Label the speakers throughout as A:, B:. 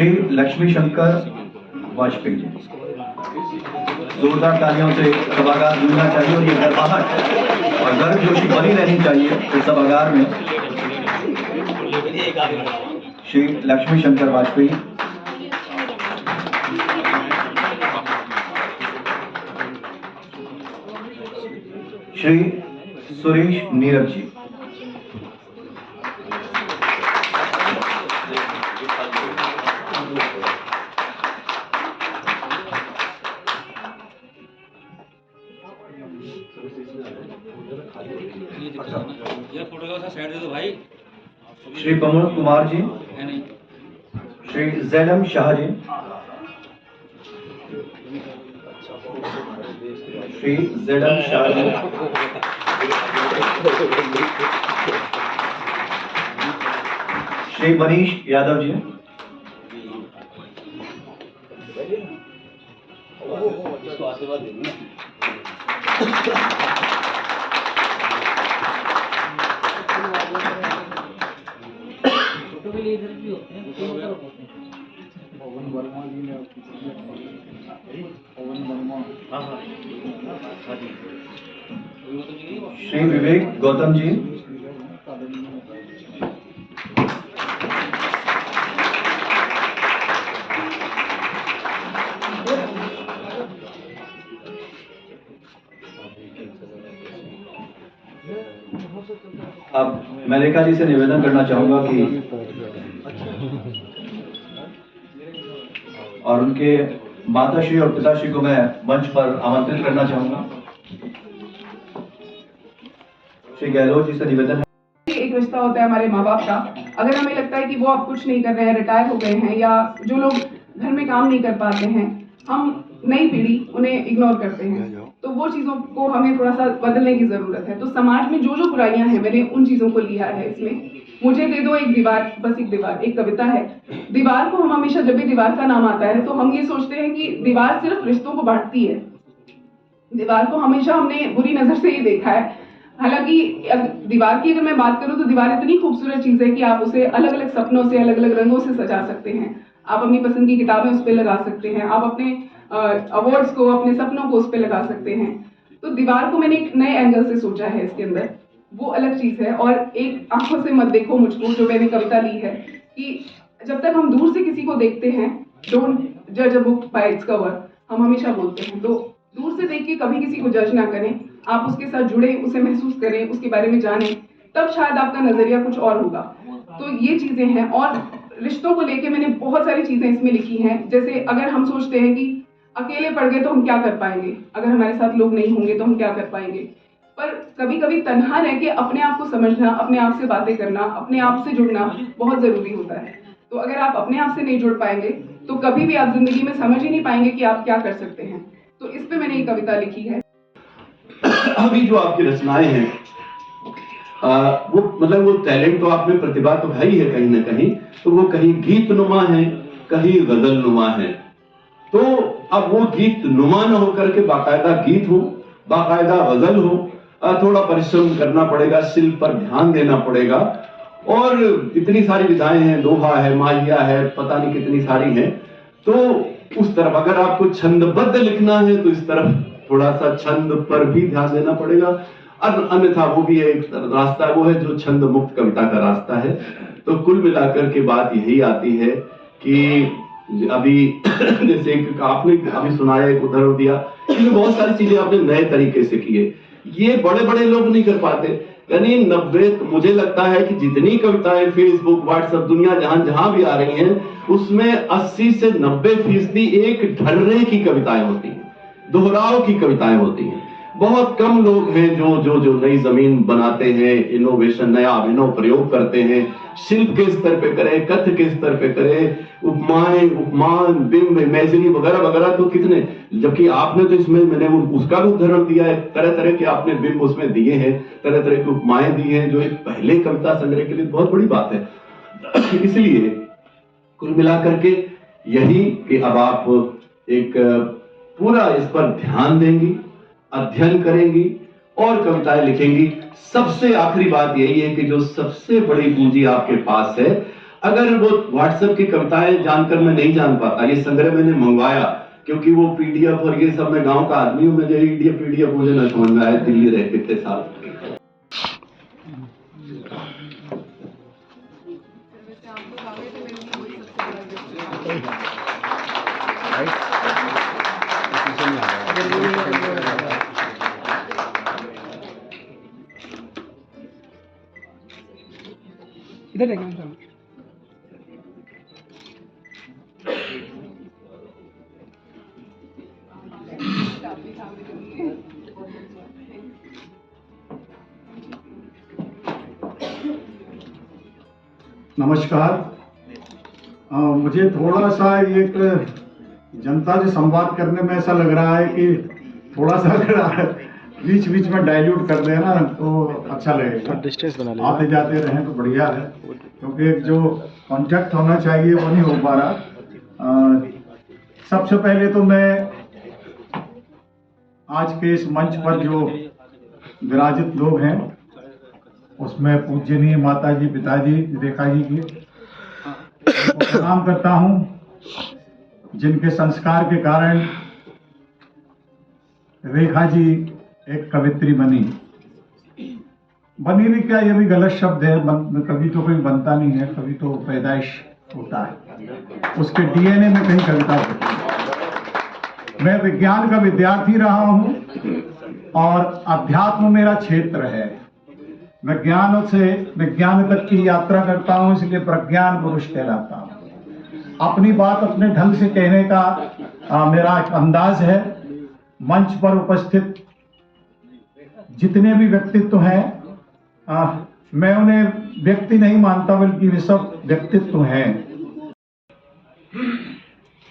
A: श्री लक्ष्मी शंकर वाजपेयी जी। जोरदार तालियों से सभागार गूंजना चाहिए और ये गर्माहट और गर्मजोशी बनी रहनी चाहिए इस सभागार में। श्री लक्ष्मी शंकर वाजपेयी, श्री सुरेश नीरव जी, श्री प्रमोद कुमार जी, श्री जैनम शाह जी, श्री जैनम शाह जी, श्री मनीष यादव जी, श्री विवेक गौतम जी, अब मैं रेखा जी से निवेदन करना चाहूंगा कि और उनके माताश्री और पिताश्री को मैं मंच पर आमंत्रित करना चाहूंगा। श्री गहलोत जी से निवेदन है।
B: एक रिश्ता होता है हमारे माँ बाप का, अगर हमें लगता है कि वो अब कुछ नहीं कर रहे हैं, रिटायर हो गए हैं, या जो लोग घर में काम नहीं कर पाते हैं, हम नई पीढ़ी उन्हें इग्नोर करते हैं, तो वो चीज़ों को हमें थोड़ा सा बदलने की ज़रूरत है। तो समाज में जो जो बुराइयां हैं, मैंने उन चीज़ों को लिया है इसमें। मुझे दे दो एक दीवार, बस एक दीवार, एक कविता है। दीवार को हम हमेशा, जब भी दीवार का नाम आता है तो हम ये सोचते हैं कि दीवार सिर्फ रिश्तों को बांटती है। दीवार को हमेशा हमने बुरी नज़र से ही देखा है। हालांकि दीवार की अगर मैं बात करूं तो दीवार इतनी खूबसूरत चीज़ है कि आप उसे अलग अलग सपनों से, अलग अलग रंगों से सजा सकते हैं। आप अपनी पसंद की किताबें उस पर लगा सकते हैं, आप अपने अवार्ड्स को, अपने सपनों को उस पर लगा सकते हैं। तो दीवार को मैंने एक नए एंगल से सोचा है इसके अंदर, वो अलग चीज़ है। और एक आंखों से मत देखो मुझको, जो मैंने कविता ली है, कि जब तक हम दूर से किसी को देखते हैं, डोंट जज a book by its cover, हम हमेशा बोलते हैं। तो दूर से देख के कभी किसी को जज ना करें, आप उसके साथ जुड़े, उसे महसूस करें, उसके बारे में जानें, तब शायद आपका नजरिया कुछ और होगा। तो ये चीजें हैं। और रिश्तों को लेके मैंने बहुत सारी चीजें इसमें लिखी हैं। जैसे अगर हम सोचते हैं कि अकेले पड़ गए तो हम क्या कर पाएंगे, अगर हमारे साथ लोग नहीं होंगे तो हम क्या कर पाएंगे, पर कभी कभी तन्हा रह के अपने आप को समझना, अपने आप से बातें करना, अपने आप से जुड़ना बहुत जरूरी होता है। तो अगर आप अपने आप से नहीं जुड़ पाएंगे तो कभी भी आप जिंदगी में समझ ही नहीं पाएंगे कि आप क्या कर सकते हैं। तो इस पे मैंने ये कविता लिखी है।
C: अभी जो आपकी रचनाएं हैं, वो मतलब वो टैलेंट तो आप में, प्रतिभा तो है ही है कहीं ना कहीं, तो वो कहीं गीत नुमा है, कहीं गजल नुमा है। तो अब वो गीत नुमा न होकर के बाकायदा गीत हो, बाकायदा गजल हो, थोड़ा परिश्रम करना पड़ेगा, शिल्प पर ध्यान देना पड़ेगा। और इतनी सारी विधाएं हैं, दोहा है, माहिया है, पता नहीं कितनी सारी हैं। तो उस तरफ अगर आपको छंदबद्ध लिखना है तो इस तरफ थोड़ा सा छंद पर भी ध्यान देना पड़ेगा। अन्यथा वो भी एक रास्ता वो है जो छंद मुक्त कविता का रास्ता है। तो कुल मिलाकर के बात यही आती है कि अभी जैसे आपने अभी सुनाया, एक उदाहरण दिया, इसमें बहुत सारी चीजें आपने नए तरीके से किए, ये बड़े बड़े लोग नहीं कर पाते। यानी 90, मुझे लगता है कि जितनी कविताएं फेसबुक, व्हाट्सएप, दुनिया जहां जहां भी आ रही हैं, उसमें 80 से 90% एक ढर्रे की कविताएं होती हैं, दोहराव की कविताएं होती हैं। बहुत कम लोग हैं जो नई जमीन बनाते हैं, इनोवेशन, नया अभिनव प्रयोग करते हैं, शिल्प के स्तर पे करें, कथ्य के स्तर पे करें, उपमाएं, उपमान, बिंब, इमेजिनी वगैरह वगैरह, तो कितने। जबकि आपने तो इसमें, मैंने उसका भी उदाहरण दिया है, तरह तरह के आपने बिंब उसमें दिए हैं, तरह तरह की उपमाएं दी हैं, जो एक पहले कविता संग्रह के लिए बहुत बड़ी बात है। इसलिए कुल मिलाकर के यही कि अब आप एक पूरा इस पर ध्यान देंगी, अध्ययन करेंगी और कविताएं लिखेंगी। सबसे आखिरी बात यही है कि जो सबसे बड़ी पूंजी आपके पास है, अगर वो व्हाट्सएप की कविताएं जानकर मैं नहीं जान पाता, ये संग्रह मैंने मंगवाया क्योंकि वो पीडीएफ और ये सब, मैं गांव का आदमी हूं, मुझे पीडीएफ मुझे ना समझ में आया, दिल्ली रह कितने साल।
D: इधर देखें हम।
E: नमस्कार। मुझे थोड़ा सा एक जनता से संवाद करने में ऐसा लग रहा है कि थोड़ा सा अगर बीच बीच में डाइल्यूट कर देना तो अच्छा लगेगा।
D: डिस्टेंस बना ले,
E: आते जाते रहें तो बढ़िया है, क्योंकि एक जो कॉन्टैक्ट होना चाहिए वो नहीं हो पा रहा। सबसे पहले तो मैं आज के इस मंच पर जो विराजित लोग हैं उसमें पूजनीय माता जी, पिताजी, रेखा जी की प्रणाम करता हूं, जिनके संस्कार के कारण रेखा जी एक कवित्री बनी भी क्या, ये भी गलत शब्द है, कवि तो कोई बनता नहीं है, कवि तो पैदाइश होता है, उसके डीएनए में कहीं कविता होती है। मैं विज्ञान का विद्यार्थी रहा हूं और अध्यात्म मेरा क्षेत्र है। मैं ज्ञान से विज्ञान तक की यात्रा करता हूं, इसलिए प्रज्ञान पुरुष कहलाता हूं। अपनी बात अपने ढंग से कहने का मेरा एक अंदाज है। मंच पर उपस्थित जितने भी व्यक्तित्व हैं, मैं उन्हें व्यक्ति नहीं मानता, बल्कि वे सब व्यक्तित्व हैं।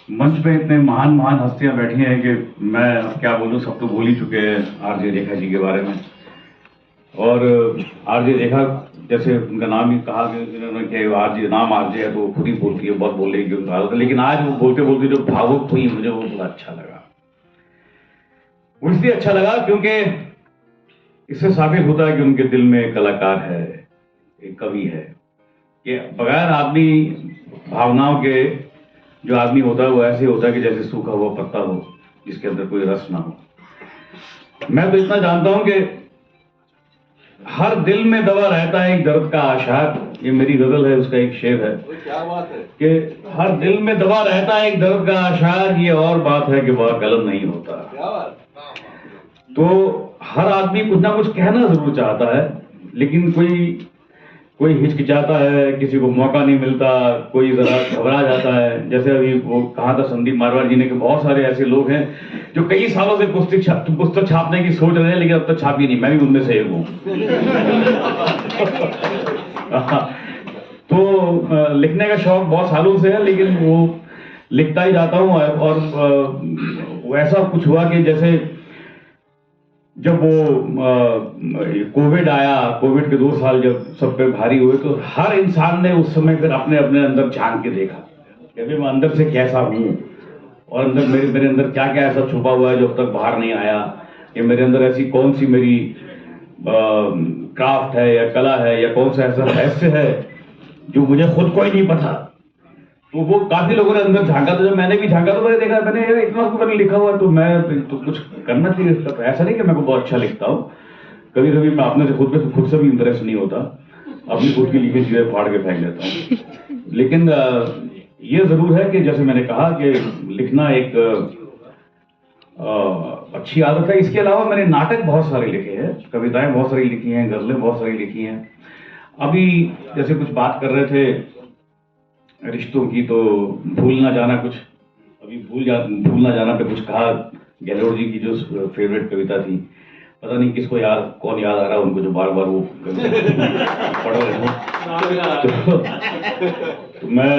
F: मंच पे इतने महान महान हस्तियां बैठी हैं कि मैं अब क्या बोलूं, सब तो बोल ही चुके हैं आरजे रेखा जी के बारे में। और आरजे रेखा, जैसे उनका नाम ही कहा कि उन्होंने कि आरजे, नाम आरजे है तो खुद ही बोलती है, बहुत बोलने की उनका आदत है, लेकिन आज वो बोलते बोलते जो भावुक हुई, मुझे वो बड़ा अच्छा लगा। वो इसलिए अच्छा लगा क्योंकि इससे साबित होता है कि उनके दिल में एक कलाकार है, एक कवि है। कि बगैर आदमी भावनाओं के जो आदमी होता है वो ऐसे होता है कि जैसे सूखा हुआ पत्ता हो जिसके अंदर कोई रस ना हो। मैं तो इतना जानता हूं कि हर दिल में दबा रहता है एक दर्द का आशार, ये मेरी गजल है, उसका एक शेर है।
C: क्या बात है
F: कि हर दिल में दबा रहता है एक दर्द का आशार, ये और बात है कि वह कलम नहीं होता।
C: क्या बात।
F: तो हर आदमी कुछ ना कुछ कहना जरूर चाहता है, लेकिन कोई हिचकिचाता है, किसी को मौका नहीं मिलता, कोई जरा घबरा जाता है। जैसे अभी वो कहा था संदीप मारवाड़ जी ने कि बहुत सारे ऐसे लोग हैं जो कई सालों से पुस्तक छापने की सोच रहे हैं, लेकिन अब तक छापी नहीं। मैं भी उनमें से एक हूँ। तो लिखने का शौक बहुत सालों से है, लेकिन वो लिखता ही जाता हूँ। और ऐसा कुछ हुआ कि जैसे जब वो कोविड आया, कोविड के 2 साल जब सब पे भारी हुए, तो हर इंसान ने उस समय फिर अपने अपने अंदर झांक के देखा कि मैं अंदर से कैसा हूँ, और अंदर मेरे अंदर क्या क्या ऐसा छुपा हुआ है जो अब तक बाहर नहीं आया, कि मेरे अंदर ऐसी कौन सी मेरी क्राफ्ट है या कला है या कौन सा ऐसा रहस्य है जो मुझे खुद को ही नहीं पता। तो वो काफी लोगों ने अंदर झांका, तो जब मैंने भी झांका तो मैंने देखा, मैंने यार इतना कुछ मैंने लिखा हुआ है, तो मैं तो कुछ करना चाहिए इसका। तो ऐसा नहीं कि मैं को बहुत अच्छा लिखता हूँ, कभी कभी मैं अपने से खुद से भी इंटरेस्ट नहीं होता, अपनी खुद की लिखी चीजें फाड़ के फेंक देता हूँ। लेकिन ये जरूर है कि जैसे मैंने कहा कि लिखना एक अच्छी आदत है। इसके अलावा मैंने नाटक बहुत सारे लिखे हैं, कविताएं बहुत सारी लिखी हैं, गजलें बहुत सारी लिखी हैं। अभी जैसे कुछ बात कर रहे थे रिश्तों की, तो भूल ना जाना, कुछ अभी भूल ना जाना पे कुछ कहा। गहलोत जी की जो फेवरेट कविता थी, पता नहीं किसको कौन याद आ रहा है उनको, जो बार बार वो पढ़ रहे हो। तो मैं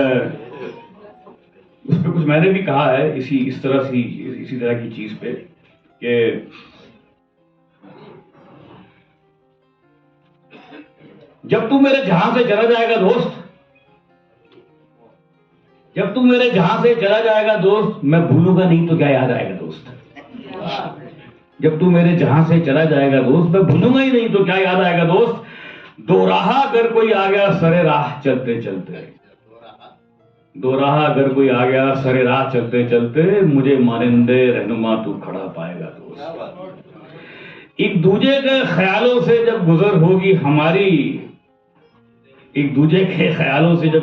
F: उस पर कुछ मैंने भी कहा है इसी तरह की चीज पे कि जब तू मेरे जहां से चला जाएगा दोस्त, जब तू मेरे जहां से चला जाएगा दोस्त, मैं भूलूंगा नहीं तो क्या याद आएगा दोस्त। जब तू मेरे जहां से चला जाएगा दोस्त, मैं भूलूंगा ही नहीं तो क्या याद आएगा दोस्त। दो राह अगर कोई आ गया सरे राह चलते चलते, दो राह अगर कोई आ गया सरे राह चलते चलते, मुझे मानिंदे रहनुमा तू खड़ा पाएगा दोस्त। एक दूजे के ख्यालों से जब गुजर होगी हमारी, एक दूजे के ख्यालों से जब